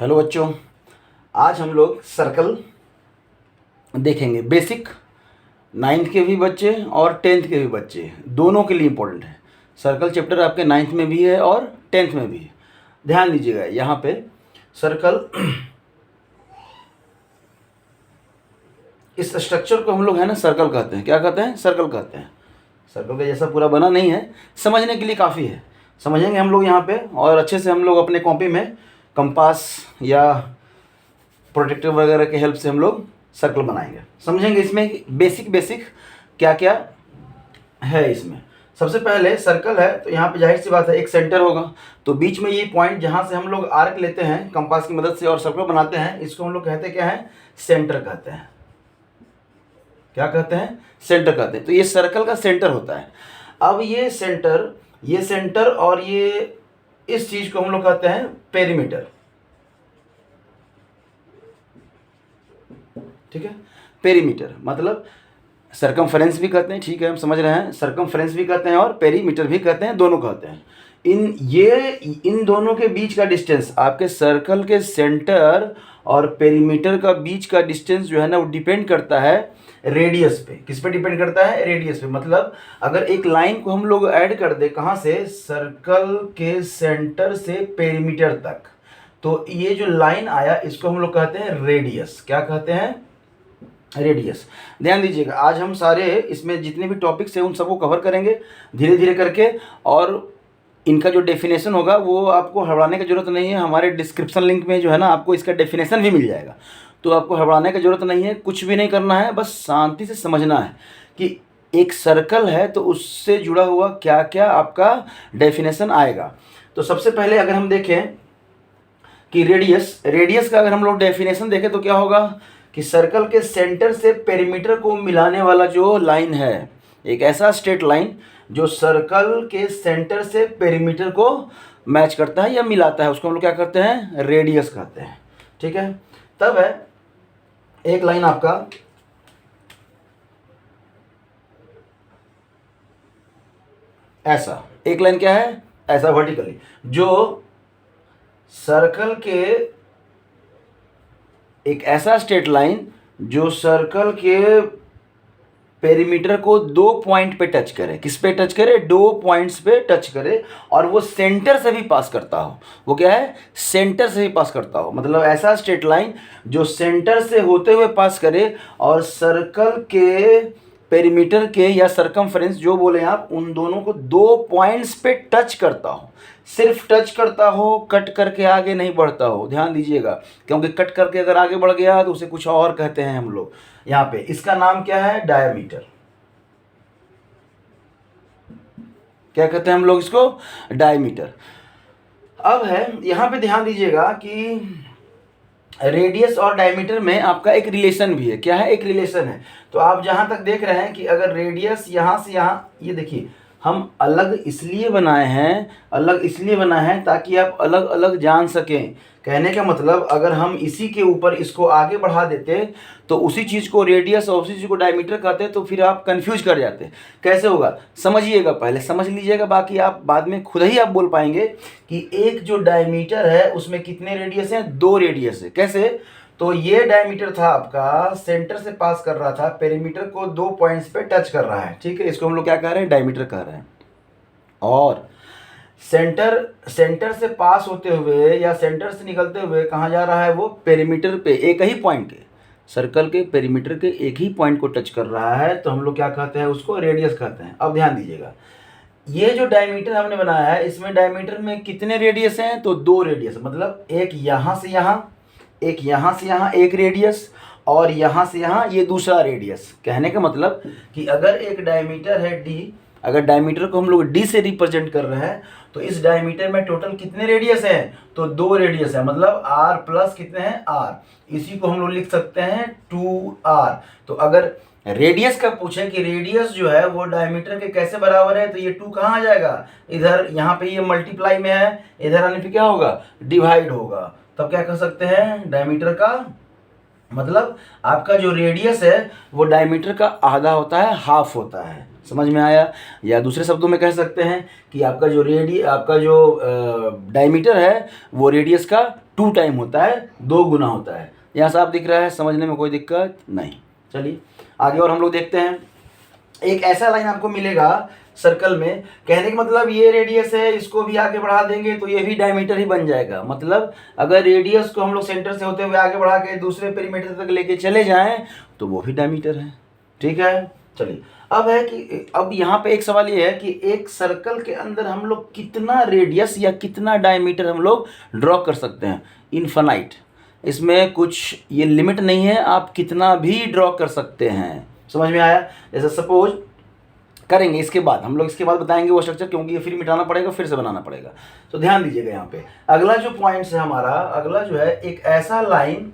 Hello बच्चों, आज हम लोग सर्कल देखेंगे। बेसिक 9th के भी बच्चे और 10th के भी बच्चे दोनों के लिए इम्पोर्टेंट है। सर्कल चैप्टर आपके 9th में भी है और 10th में भी है। ध्यान दीजिएगा, यहाँ पे सर्कल इस स्ट्रक्चर को हम लोग है ना सर्कल कहते हैं। क्या कहते हैं? सर्कल कहते हैं। सर्कल का जैसा पूरा बना नहीं है, समझने के लिए काफ़ी है। समझेंगे हम लोग यहाँ पे, और अच्छे से हम लोग अपने कॉपी में कंपास या प्रोटेक्टर वगैरह के हेल्प से हम लोग सर्कल बनाएंगे। समझेंगे इसमें बेसिक क्या क्या है इसमें। सबसे पहले सर्कल है तो यहाँ पे जाहिर सी बात है एक सेंटर होगा, तो बीच में ये पॉइंट जहाँ से हम लोग आर्क लेते हैं कंपास की मदद से और सर्कल बनाते हैं, इसको हम लोग कहते हैं क्या है? सेंटर कहते हैं। क्या कहते हैं? सेंटर कहते हैं। तो ये सर्कल का सेंटर होता है। अब ये सेंटर और ये इस चीज को हम लोग कहते हैं पेरीमीटर। ठीक है, पेरीमीटर मतलब सरकमफ्रेंस भी कहते हैं। ठीक है, हम समझ रहे हैं। सरकमफ्रेंस भी कहते हैं और पेरीमीटर भी कहते हैं, दोनों कहते हैं। इन दोनों के बीच का डिस्टेंस, आपके सर्कल के सेंटर और पेरीमीटर का बीच का डिस्टेंस जो है ना, वो डिपेंड करता है रेडियस पे। किस पे डिपेंड करता है? रेडियस पे। मतलब अगर एक लाइन को हम लोग ऐड कर दे, कहाँ से? सर्कल के सेंटर से पेरीमीटर तक, तो ये जो लाइन आया इसको हम लोग कहते हैं रेडियस। क्या कहते हैं? रेडियस। ध्यान दीजिएगा, आज हम सारे इसमें जितने भी टॉपिक्स हैं उन सबको कवर करेंगे धीरे धीरे करके, और इनका जो डेफिनेशन होगा वो आपको हड़बड़ाने की जरूरत नहीं है। हमारे डिस्क्रिप्शन लिंक में जो है ना, आपको इसका डेफिनेशन भी मिल जाएगा, तो आपको हड़बड़ाने की जरूरत नहीं है। कुछ भी नहीं करना है, बस शांति से समझना है कि एक सर्कल है तो उससे जुड़ा हुआ क्या क्या आपका डेफिनेशन आएगा। तो सबसे पहले अगर हम देखें कि रेडियस का अगर हम लोग डेफिनेशन देखें तो क्या होगा कि सर्कल के सेंटर से पेरीमीटर को मिलाने वाला जो लाइन है, एक ऐसा स्ट्रेट लाइन जो सर्कल के सेंटर से पेरीमीटर को मैच करता है या मिलाता है, उसको हम लोग क्या करते हैं? रेडियस कहते हैं। ठीक है, तब है एक लाइन आपका ऐसा, एक लाइन क्या है? ऐसा वर्टिकली, जो सर्कल के एक ऐसा स्ट्रेट लाइन जो सर्कल के पेरीमीटर को दो पॉइंट पे टच करे। किस पे टच करे? दो पॉइंट्स पे टच करे, और वो सेंटर से भी पास करता हो। वो क्या है? सेंटर से भी पास करता हो। मतलब ऐसा स्ट्रेट लाइन जो सेंटर से होते हुए पास करे और सर्कल के पेरीमीटर के या सरकमफ्रेंस जो बोले आप, उन दोनों को दो पॉइंट्स पे टच करता हो। सिर्फ टच करता हो, कट करके आगे नहीं बढ़ता हो। ध्यान दीजिएगा, क्योंकि कट करके अगर आगे बढ़ गया तो उसे कुछ और कहते हैं हम लोग यहाँ पे। इसका नाम क्या है? डायमीटर। क्या कहते हैं हम लोग इसको? डायमीटर। अब है यहाँ पे ध्यान दीजिएगा कि रेडियस और डायमीटर में आपका एक रिलेशन भी है। क्या है? एक रिलेशन है। तो आप जहां तक देख रहे हैं कि अगर रेडियस यहाँ से यहाँ, ये देखिए हम अलग इसलिए बनाए हैं ताकि आप अलग अलग जान सकें। कहने का मतलब, अगर हम इसी के ऊपर इसको आगे बढ़ा देते तो उसी चीज़ को रेडियस और उसी चीज़ को डायमीटर कहते, तो फिर आप कंफ्यूज कर जाते। कैसे होगा? समझिएगा, पहले समझ लीजिएगा, बाकी आप बाद में खुद ही आप बोल पाएंगे कि एक जो डायमीटर है उसमें कितने रेडियस हैं? दो रेडियस है। कैसे? तो ये डायमीटर था आपका, सेंटर से पास कर रहा था, पेरीमीटर को दो पॉइंट्स पे टच कर रहा है। ठीक है, इसको हम लोग क्या कह रहे हैं? डायमीटर कह रहे हैं। और सेंटर से पास होते हुए या सेंटर से निकलते हुए कहाँ जा रहा है? वो पेरीमीटर पे, एक ही पॉइंट के, सर्कल के पेरीमीटर के एक ही पॉइंट को टच कर रहा है, तो हम लोग क्या कहते हैं? उसको रेडियस कहते हैं। अब ध्यान दीजिएगा, ये जो डायमीटर हमने बनाया है, इसमें डायमीटर में कितने रेडियस हैं? तो दो रेडियस। मतलब एक यहाँ से यहाँ, एक यहाँ से यहाँ एक रेडियस, और यहाँ से यहाँ ये दूसरा रेडियस। कहने का मतलब कि अगर एक डायमीटर है डी, अगर डायमीटर को हम लोग डी से रिप्रेजेंट कर रहे हैं, तो इस डायमीटर में टोटल कितने रेडियस हैं? तो दो रेडियस है। मतलब आर प्लस कितने हैं? आर। इसी को हम लोग लिख सकते हैं 2r। तो अगर रेडियस का पूछें कि रेडियस जो है वो डायमीटर के कैसे बराबर है, तो ये 2 कहाँ आ जाएगा? इधर, यहाँ पे ये मल्टीप्लाई में है, इधर आने पे क्या होगा? डिवाइड होगा। तब क्या कह सकते हैं? डायमीटर का मतलब आपका जो रेडियस है वो डायमीटर का आधा होता है, हाफ होता है। समझ में आया? या दूसरे शब्दों में कह सकते हैं कि आपका जो डायमीटर है वो रेडियस का 2 टाइम होता है, 2 गुना होता है। यहाँ साफ दिख रहा है, समझने में कोई दिक्कत नहीं। चलिए आगे और हम लोग देखते हैं। एक ऐसा लाइन आपको मिलेगा सर्कल में, कहने का मतलब ये रेडियस है, इसको भी आगे बढ़ा देंगे तो ये भी डायमीटर ही बन जाएगा। मतलब अगर रेडियस को हम लोग सेंटर से होते हुए आगे बढ़ा के दूसरे पेरीमीटर तक लेके चले जाएं तो वो भी डायमीटर है। ठीक है, चलिए अब यहाँ पे एक सवाल ये है कि एक सर्कल के अंदर हम लोग कितना रेडियस या कितना डायमीटर हम लोग ड्रॉ कर सकते हैं। इनफाइनाइट, इसमें कुछ ये लिमिट नहीं है, आप कितना भी ड्रॉ कर सकते हैं। समझ में आया? जैसे सपोज करेंगे, इसके बाद हम लोग इसके बाद बताएंगे वो स्ट्रक्चर, क्योंकि ये फिर मिटाना पड़ेगा, फिर से बनाना पड़ेगा। तो ध्यान दीजिएगा यहाँ पे अगला जो पॉइंट्स है हमारा, अगला जो है एक ऐसा लाइन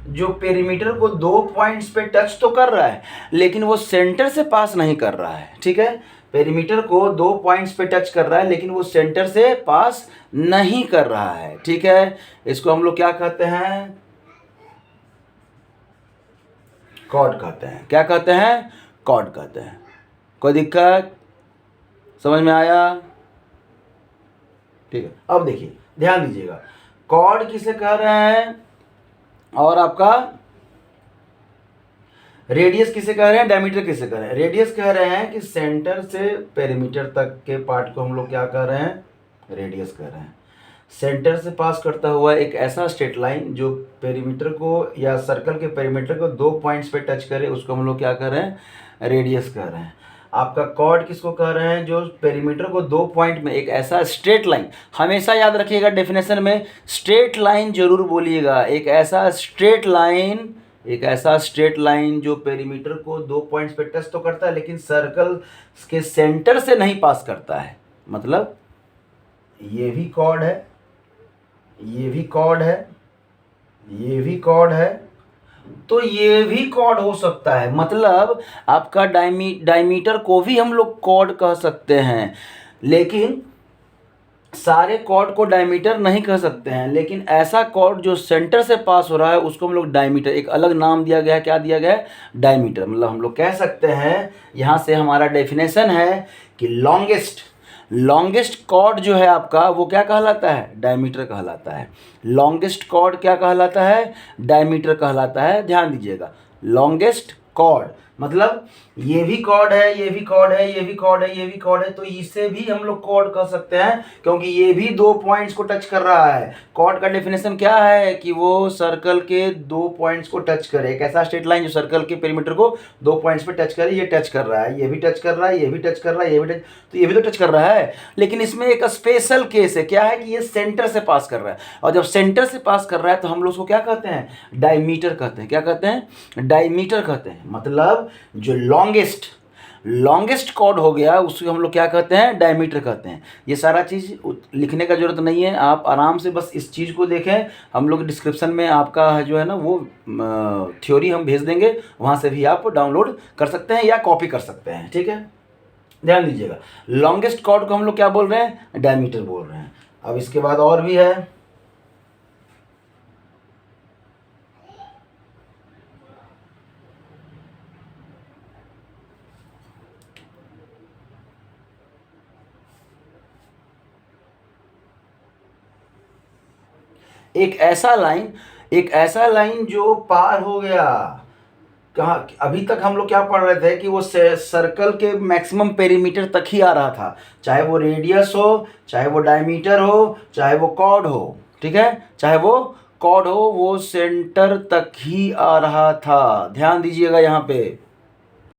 जो पेरीमीटर को 2 पॉइंट्स पे टच तो कर रहा है लेकिन वो सेंटर से पास नहीं कर रहा है। ठीक है, पेरीमीटर को 2 पॉइंट्स पे टच कर रहा है लेकिन वो सेंटर से पास नहीं कर रहा है। ठीक है, इसको हम लोग क्या कहते हैं? कॉर्ड कहते हैं। क्या कहते हैं? कॉर्ड कहते हैं। कोई दिक्कत? समझ में आया? ठीक है, अब देखिए ध्यान दीजिएगा, कॉर्ड किसे कह रहे हैं और आपका रेडियस किसे कह रहे हैं, डायमीटर किसे कह रहे हैं? रेडियस कह रहे हैं कि सेंटर से पेरीमीटर तक के पार्ट को हम लोग क्या कह रहे हैं? रेडियस कह रहे हैं। सेंटर से पास करता हुआ एक ऐसा स्ट्रेट लाइन जो पेरीमीटर को या सर्कल के पेरीमीटर को 2 पॉइंट्स पे टच करे उसको हम लोग क्या कह रहे हैं? रेडियस कह रहे हैं। आपका कॉर्ड किसको कह रहे हैं? जो पेरीमीटर को 2 पॉइंट में एक ऐसा स्ट्रेट लाइन, हमेशा याद रखिएगा डेफिनेशन में स्ट्रेट लाइन जरूर बोलिएगा। एक ऐसा स्ट्रेट लाइन जो पेरीमीटर को 2 पॉइंट्स पे टच तो करता है लेकिन सर्कल के सेंटर से नहीं पास करता है। मतलब ये भी कॉर्ड है, ये भी कॉर्ड है, ये भी कॉर्ड है, तो ये भी कॉर्ड हो सकता है। मतलब आपका डायमीटर को भी हम लोग कॉर्ड कह सकते हैं, लेकिन सारे कॉर्ड को डायमीटर नहीं कह सकते हैं। लेकिन ऐसा कॉर्ड जो सेंटर से पास हो रहा है उसको हम लोग डायमीटर, एक अलग नाम दिया गया है। क्या दिया गया है? डायमीटर। मतलब हम लोग कह सकते हैं, यहाँ से हमारा डेफिनेशन है कि लॉन्गेस्ट कॉर्ड जो है आपका वो क्या कहलाता है? डायमीटर कहलाता है। लॉन्गेस्ट कॉर्ड क्या कहलाता है? डायमीटर कहलाता है। ध्यान दीजिएगा, लॉन्गेस्ट कॉर्ड मतलब ये भी कॉर्ड है, ये भी कॉर्ड है, ये भी कॉर्ड है, ये भी कॉर्ड है, तो इसे भी हम लोग कॉर्ड कह सकते हैं क्योंकि ये भी 2 पॉइंट्स को टच कर रहा है। कॉर्ड का डेफिनेशन क्या है कि वो सर्कल के 2 पॉइंट्स को टच करे। एक ऐसा स्ट्रेट लाइन जो सर्कल के पेरीमीटर को 2 पॉइंट्स पे टच करे। ये टच कर रहा है, ये भी टच कर रहा है, ये भी टच कर रहा है, ये भी टच, तो ये भी तो टच कर रहा है। लेकिन इसमें एक स्पेशल केस है, क्या है कि ये सेंटर से पास कर रहा है, और जब सेंटर से पास कर रहा है तो हम लोग उसको क्या कहते हैं? डायमीटर कहते हैं। क्या कहते हैं? डायमीटर कहते हैं। मतलब जो लॉन्गेस्ट कॉर्ड हो गया उसको हम लोग क्या कहते हैं? डायमीटर कहते हैं। ये सारा चीज़ लिखने का जरूरत नहीं है, आप आराम से बस इस चीज़ को देखें। हम लोग डिस्क्रिप्शन में आपका जो है ना वो थ्योरी हम भेज देंगे, वहाँ से भी आप डाउनलोड कर सकते हैं या कॉपी कर सकते हैं। ठीक है, ध्यान दीजिएगा, लॉन्गेस्ट कॉर्ड को हम लोग क्या बोल रहे हैं? डायमीटर बोल रहे हैं। अब इसके बाद और भी है, एक ऐसा लाइन जो पार हो गया कहाँ? अभी तक हम लोग क्या पढ़ रहे थे कि वो सर्कल के मैक्सिमम पेरीमीटर तक ही आ रहा था, चाहे वो रेडियस हो, चाहे वो डायमीटर हो, चाहे वो कॉर्ड हो। ठीक है, चाहे वो कॉर्ड हो, वो सेंटर तक ही आ रहा था। ध्यान दीजिएगा यहाँ पे,